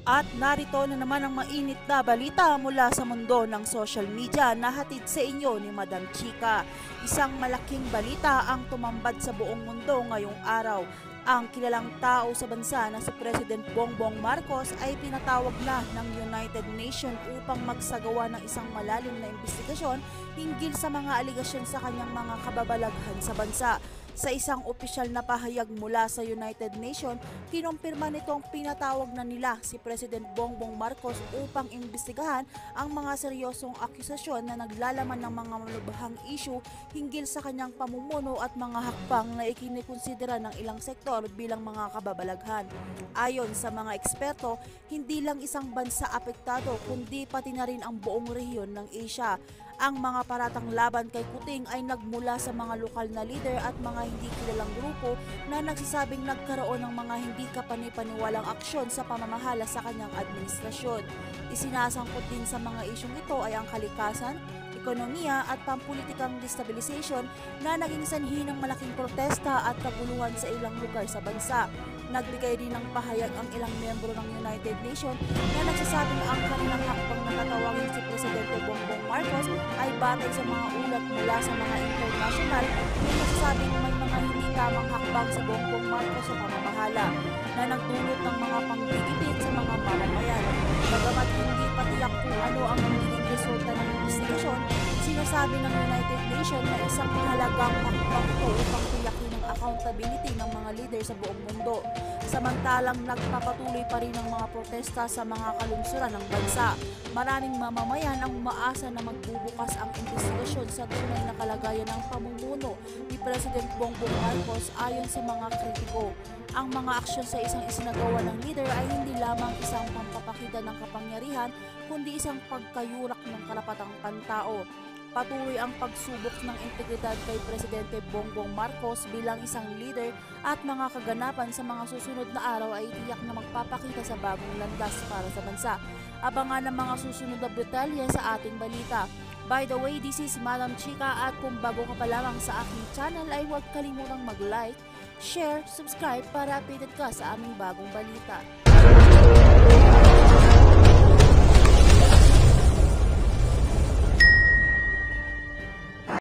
At narito na naman ang mainit na balita mula sa mundo ng social media na hatid sa inyo ni Madam Chika. Isang malaking balita ang tumambad sa buong mundo ngayong araw. Ang kilalang tao sa bansa na si President Bongbong Marcos ay pinatawag na ng United Nations upang magsagawa ng isang malalim na investigasyon hinggil sa mga aligasyon sa kanyang mga kababalaghan sa bansa. Sa isang opisyal na pahayag mula sa United Nations, kinumpirma nitong pinatawag na nila si President Bongbong Marcos upang imbestigahan ang mga seryosong akusasyon na naglalaman ng mga malubhang issue hinggil sa kanyang pamumuno at mga hakbang na ikinikonsidera ng ilang sektor bilang mga kababalaghan. Ayon sa mga eksperto, hindi lang isang bansa apektado kundi pati na rin ang buong rehiyon ng Asia. Ang mga paratang laban kay Kuting ay nagmula sa mga lokal na leader at mga hindi kilalang grupo na nagsasabing nagkaroon ng mga hindi kapani-paniwalang aksyon sa pamamahala sa kanyang administrasyon. Isinasangkot din sa mga isyong ito ay ang kalikasan, ekonomiya at pampulitikang destabilization na naging sanhi ng malaking protesta at kaguluhan sa ilang lugar sa bansa. Nagbigay din ng pahayag ang ilang miyembro ng United Nations na nagsasabing ang kanilang hakbang na tatawagin si Presidente Bongbong Marcos ay batay sa mga ulat mula sa mga international na nagsasabing may mga hindi tamang hakbang sa Bongbong Marcos sa pamamahala na nagdulot ng mga panggigipit sa mga mamamayan. Bagamat hindi patiyak kung ano ang magiging resulta ng investigasyon, sinasabi ng United Nations na isang mahalagang hakbang ito upang tiyakin ang accountability ng mga leader sa buong mundo. Samantalang nagpapatuloy pa rin ang mga protesta sa mga kalungsuran ng bansa. Maraming mamamayan ang umaasa na magbubukas ang investigasyon sa tunay na kalagayan ng pamumuno ni President Bongbong Marcos ayon sa mga kritiko. Ang mga aksyon sa isang isinagawa ng leader ay hindi lamang isang pampapakita ng kapangyarihan kundi isang pagkayurak ng karapatang pantao. Patuloy ang pagsubok ng integridad kay Presidente Bongbong Marcos bilang isang leader at mga kaganapan sa mga susunod na araw ay tiyak na magpapakita sa bagong landas para sa bansa. Abangan ang mga susunod na detalye sa ating balita. By the way, this is Madam Chika at kung bago ka pa lamang sa aking channel ay huwag kalimutang mag-like, share, subscribe para updated ka sa aming bagong balita.